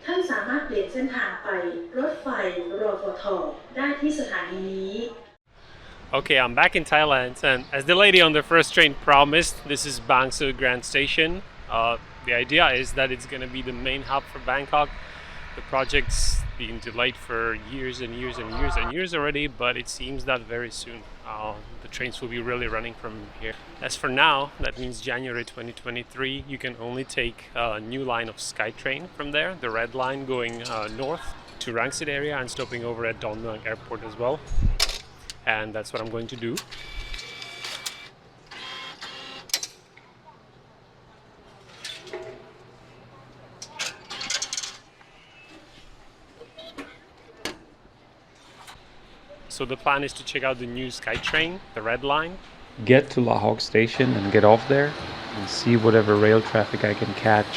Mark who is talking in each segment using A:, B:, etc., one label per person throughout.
A: ท่านสามารถเปลี่ยนเส้นทางไปรถไฟรฟทได้ที่สถานีนี้
B: Okay, I'm back in Thailand, and as the lady on the first train promised, this is Bangkok Grand Station. The idea is that it's going to be the main hub for Bangkok. The project's been delayed for years and years and years and years already, but it seems that very soon the trains will be really running from here. As for now, that means January 2023, you can only take a new line of SkyTrain from there, the red line going north to Rangsit area and stopping over at Don Mueang Airport as well. And that's what I'm going to do. So the plan is to check out the new SkyTrain, the red line.
C: Get to Lak Hok Station and get off there and see whatever rail traffic I can catch.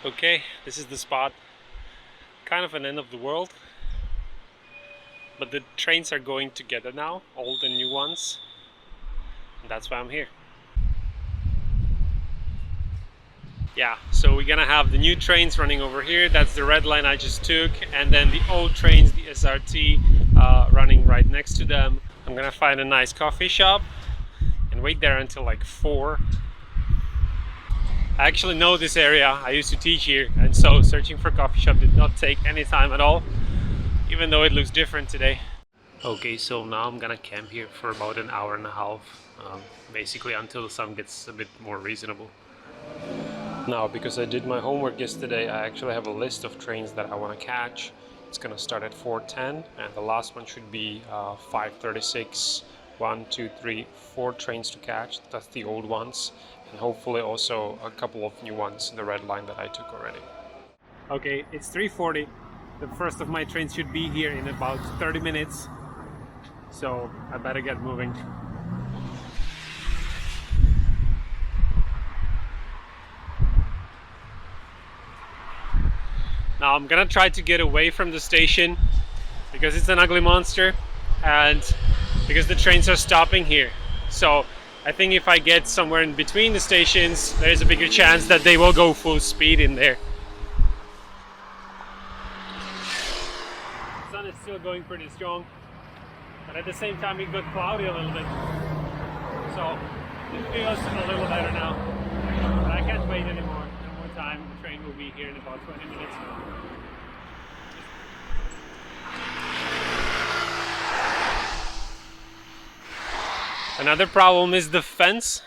B: Okay, this is the spot. Kind of an end of the world. But the trains are going together now, old and new ones. And that's why I'm here. Yeah, so we're gonna have the new trains running over here. That's the red line I just took. And then the old trains, the SRT, running right next to them. I'm gonna find a nice coffee shop and wait there until like 4. I actually know this area. I used to teach here, and so searching for a coffee shop did not take any time at all, even though it looks different today. Okay, so now I'm gonna camp here for about an hour and a half, basically until the sun gets a bit more reasonable. Now, because I did my homework yesterday, I actually have a list of trains that I want to catch. It's gonna start at 4:10, and the last one should be 5:36. 1, 2, 3, 4 trains to catch. That's the old ones, and hopefully also a couple of new ones in the red line that I took already. Okay, it's 3:40. The first of my trains should be here in about 30 minutes, so I better get moving. Now I'm gonna try to get away from the station because it's an ugly monster and because the trains are stopping here. So I think if I get somewhere in between the stations, there's a bigger chance that they will go full speed in there. The sun is still going pretty strong, but at the same time it got cloudy a little bit. So it feels a little better now. But I can't wait anymore. No more time. The train will be here in about 20 minutes. Another problem is the fence.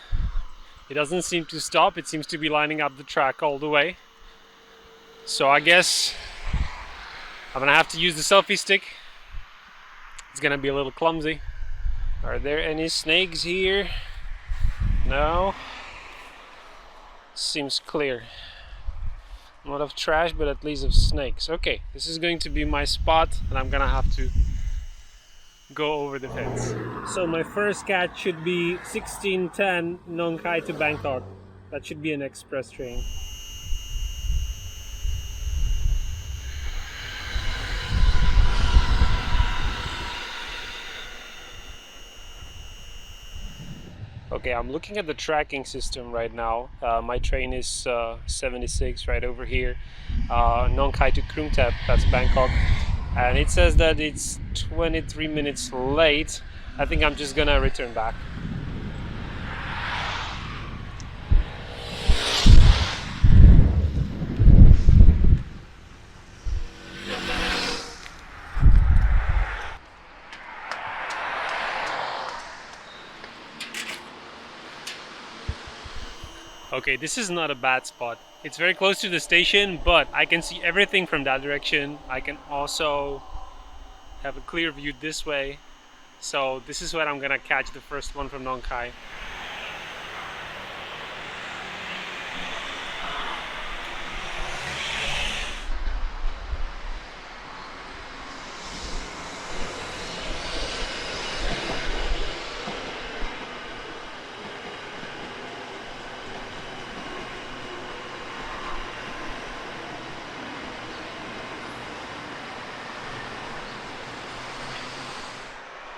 B: It doesn't seem to stop. It seems to be lining up the track all the way. So I guess I'm gonna have to use the selfie stick. It's gonna be a little clumsy. Are there any snakes here? No. Seems clear. A lot of trash, but at least of snakes. Okay, this is going to be my spot, and I'm gonna have to go over the fence. So my first catch should be 16:10 Nong Khai to Bangkok. That should be an express train. Okay, I'm looking at the tracking system right now. My train is 76 right over here. Nong Khai to Krung Thep, that's Bangkok. And it says that it's 23 minutes late. I think I'm just gonna return back. Okay, this is not a bad spot. It's very close to the station, but I can see everything from that direction. I can also have a clear view this way. So this is where I'm gonna catch the first one from Nong Khai.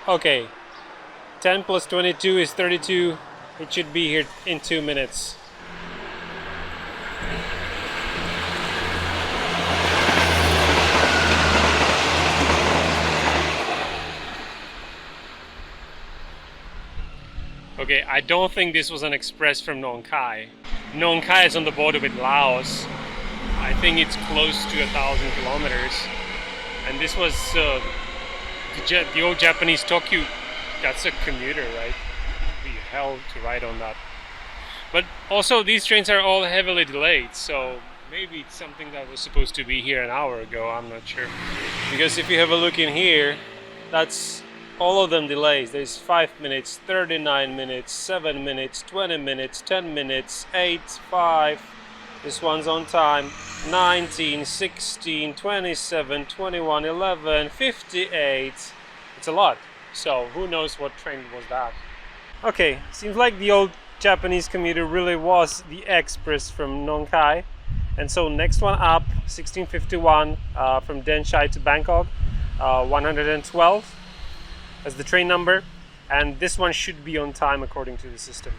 B: Okay, 10 plus 22 is 32. It should be here in 2 minutes. Okay, I don't think this was an express from Nong Khai. Nong Khai is on the border with Laos. I think it's close to 1,000 kilometers. And this was the old Japanese Tokyu. That's a commuter, right? It'd be hell to ride on that. But also these trains are all heavily delayed, so maybe it's something that was supposed to be here an hour ago, I'm not sure. Because if you have a look in here, that's all of them delays. There's 5 minutes, 39 minutes, 7 minutes, 20 minutes, 10 minutes, 8, 5. This one's on time. 19, 16, 27, 21, 11, 58. It's a lot. So who knows what train was that? Okay, seems like the old Japanese commuter really was the express from Nong Khai. And so next one up, 1651 from Den Chai to Bangkok, 112 as the train number. And this one should be on time according to the system.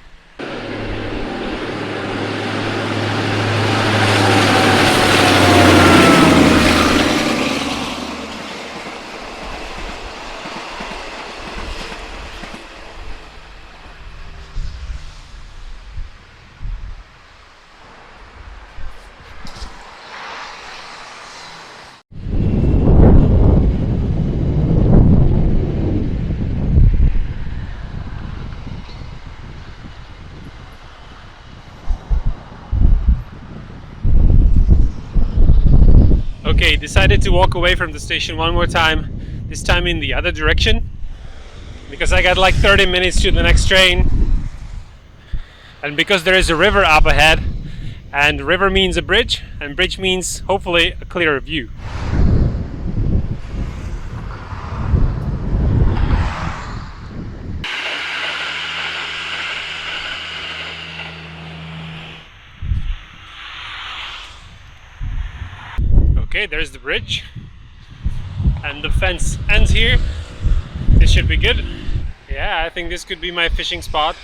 B: Okay, decided to walk away from the station one more time, this time in the other direction, because I got like 30 minutes to the next train, and because there is a river up ahead, and river means a bridge, and bridge means hopefully a clearer view. Okay, there's the bridge, and the fence ends here. This should be good. Yeah, I think this could be my fishing spot.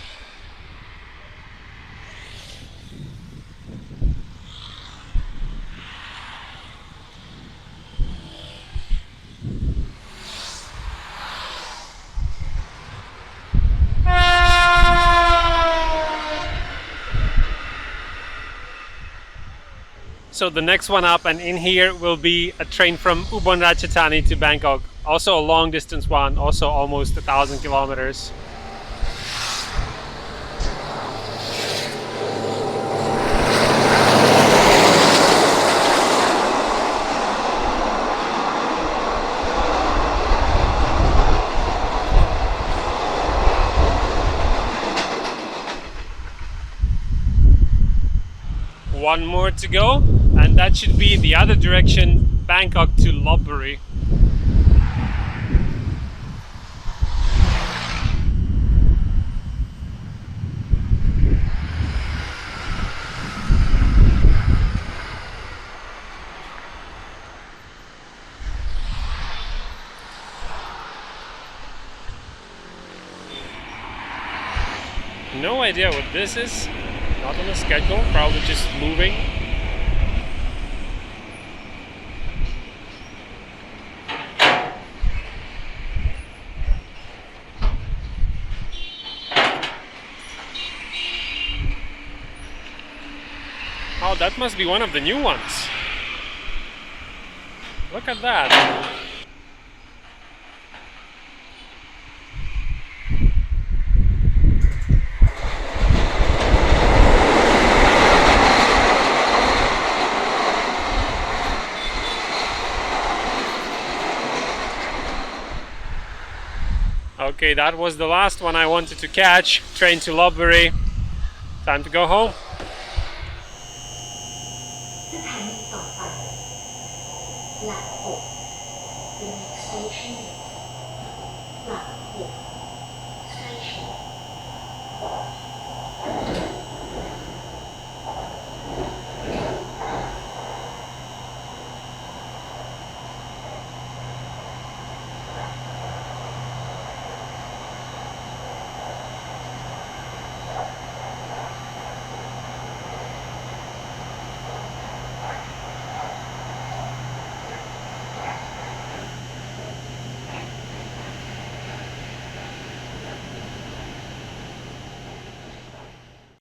B: So the next one up and in here will be a train from Ubon Ratchathani to Bangkok. Also a long distance one, also almost 1,000 kilometers. One more to go, and that should be the other direction, Bangkok to Lopburi. no idea what this is. Not on a schedule, probably just moving. Oh, that must be one of the new ones. Look at that. Okay, that was the last one I wanted to catch. Train to Lopburi. Time to go home.
D: สถานีต่อไป Lak Hok Station Lak Hok Station